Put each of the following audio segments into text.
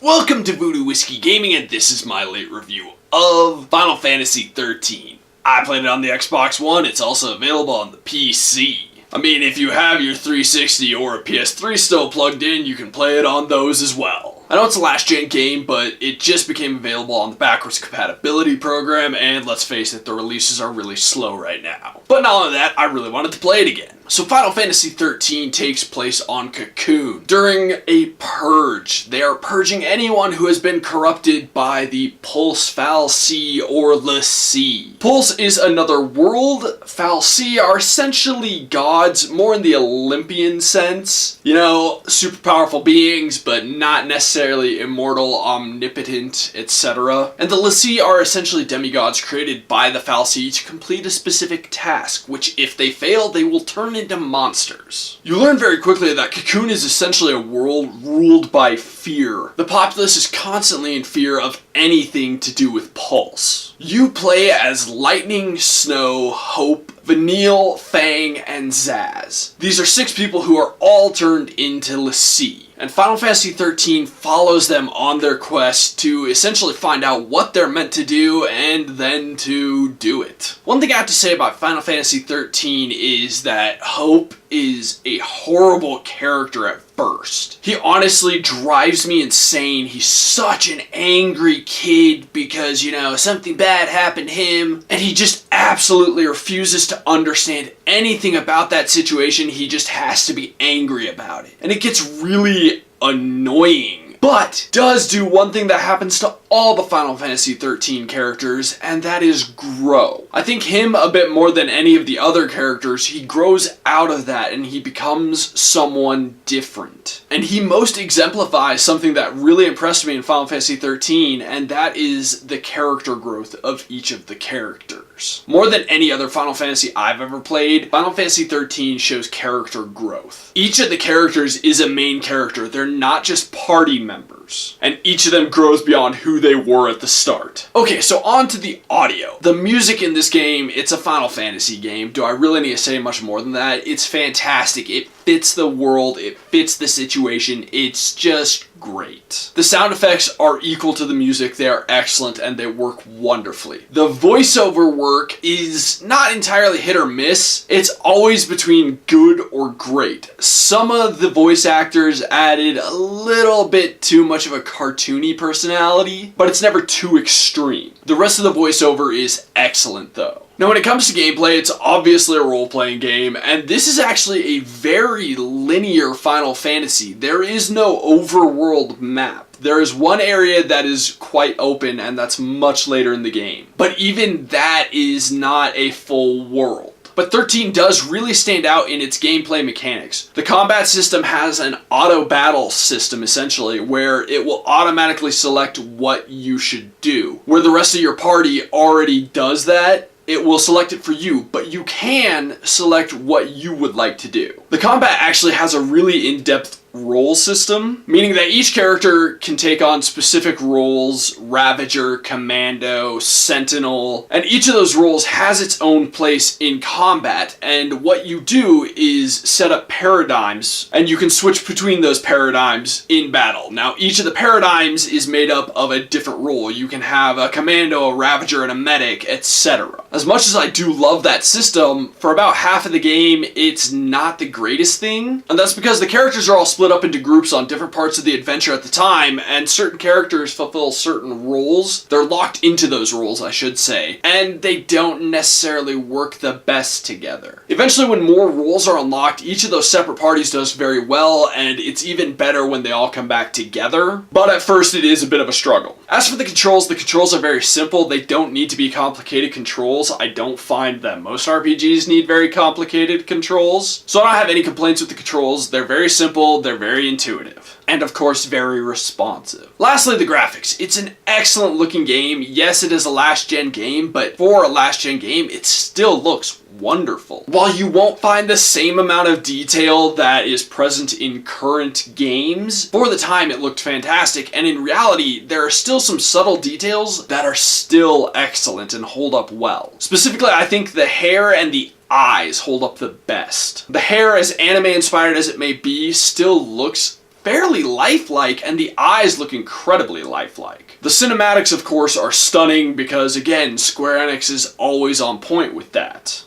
Welcome to Voodoo Whiskey Gaming, and this is my late review of Final Fantasy XIII. I played it on the Xbox One, it's also available on the PC. I mean, if you have your 360 or a PS3 still plugged in, you can play it on those as well. I know it's a last-gen game, but it just became available on the backwards compatibility program, and let's face it, the releases are really slow right now. But not only that, I really wanted to play it again. So Final Fantasy XIII takes place on Cocoon during a purge. They are purging anyone who has been corrupted by the Pulse, fal'Cie, or l'Cie. Pulse is another world. fal'Cie are essentially gods, more in the Olympian sense. You know, super powerful beings, but not necessarily immortal, omnipotent, etc. And the l'Cie are essentially demigods created by the fal'Cie to complete a specific task, which if they fail, they will turn into monsters. You learn very quickly that Cocoon is essentially a world ruled by fear. The populace is constantly in fear of anything to do with Pulse. You play as Lightning, Snow, Hope, Vanille, Fang, and Zaz. These are 6 people who are all turned into l'Cie. And Final Fantasy XIII follows them on their quest to essentially find out what they're meant to do and then to do it. One thing I have to say about Final Fantasy XIII is that Hope is a horrible character at first. He honestly drives me insane. He's such an angry kid because, you know, something bad happened to him, and he just absolutely refuses to understand anything about that situation. He just has to be angry about it. And it gets really annoying. But does do one thing that happens to all the Final Fantasy XIII characters, and that is grow. I think him a bit more than any of the other characters, he grows out of that and he becomes someone different. And he most exemplifies something that really impressed me in Final Fantasy XIII, and that is the character growth of each of the characters. More than any other Final Fantasy I've ever played, Final Fantasy XIII shows character growth. Each of the characters is a main character. They're not just party members. And each of them grows beyond who they were at the start. Okay, so on to the audio. The music in this game, it's a Final Fantasy game. Do I really need to say much more than that? It's fantastic. It fits the world. It fits the situation. It's just great. The sound effects are equal to the music. They are excellent and they work wonderfully. The voiceover work is not entirely hit or miss. It's always between good or great. Some of the voice actors added a little bit too much of a cartoony personality, but it's never too extreme. The rest of the voiceover is excellent though. Now when it comes to gameplay, it's obviously a role-playing game, and this is actually a very linear Final Fantasy. There is no overworld map. There is one area that is quite open, and that's much later in the game. But even that is not a full world. But 13 does really stand out in its gameplay mechanics. The combat system has an auto battle system essentially, where it will automatically select what you should do. Where the rest of your party already does that, it will select it for you, but you can select what you would like to do. The combat actually has a really in-depth role system, meaning that each character can take on specific roles: Ravager, Commando, Sentinel, and each of those roles has its own place in combat, and what you do is set up paradigms, and you can switch between those paradigms in battle. Now, each of the paradigms is made up of a different role. You can have a Commando, a Ravager, and a Medic, etc. As much as I do love that system, for about half of the game, it's not the greatest thing, and that's because the characters are all split up into groups on different parts of the adventure at the time, and certain characters fulfill certain roles. They're locked into those roles, I should say, and they don't necessarily work the best together. Eventually, when more roles are unlocked, each of those separate parties does very well, and it's even better when they all come back together, but at first it is a bit of a struggle. As for the controls are very simple. They don't need to be complicated controls. I don't find that most RPGs need very complicated controls, so I don't have any complaints with the controls. They're very simple, they're very intuitive, and of course very responsive. Lastly, the graphics. It's an excellent looking game. Yes, it is a last gen game, but for a last gen game, it still looks wonderful. While you won't find the same amount of detail that is present in current games, for the time it looked fantastic, and in reality, there are still some subtle details that are still excellent and hold up well. Specifically, I think the hair and the eyes hold up the best. The hair, as anime inspired as it may be, still looks fairly lifelike, and the eyes look incredibly lifelike. The cinematics, of course, are stunning because, again, Square Enix is always on point with that.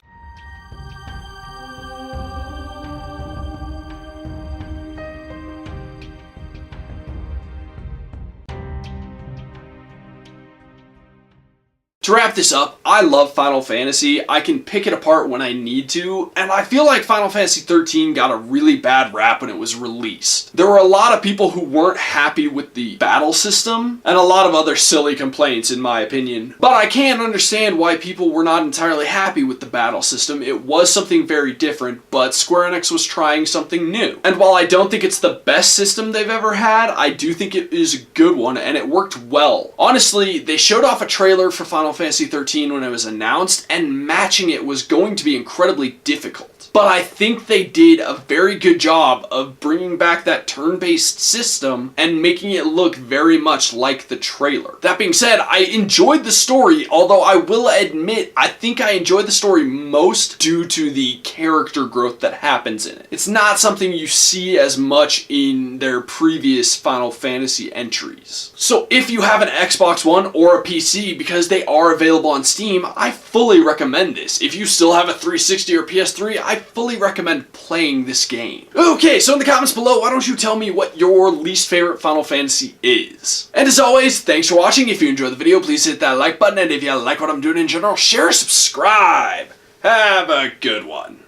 To wrap this up, I love Final Fantasy. I can pick it apart when I need to, and I feel like Final Fantasy XIII got a really bad rap when it was released. There were a lot of people who weren't happy with the battle system, and a lot of other silly complaints in my opinion. But I can understand why people were not entirely happy with the battle system. It was something very different, but Square Enix was trying something new. And while I don't think it's the best system they've ever had, I do think it is a good one, and it worked well. Honestly, they showed off a trailer for Final Fantasy XIII when it was announced, and matching it was going to be incredibly difficult. But I think they did a very good job of bringing back that turn-based system and making it look very much like the trailer. That being said, I enjoyed the story, although I will admit I think I enjoyed the story most due to the character growth that happens in it. It's not something you see as much in their previous Final Fantasy entries. So if you have an Xbox One or a PC, because they are available on Steam, I fully recommend this. If you still have a 360 or PS3, I fully recommend playing this game. Okay, so in the comments below, why don't you tell me what your least favorite Final Fantasy is? And as always, thanks for watching. If you enjoyed the video, please hit that like button, and if you like what I'm doing in general, share, subscribe. Have a good one.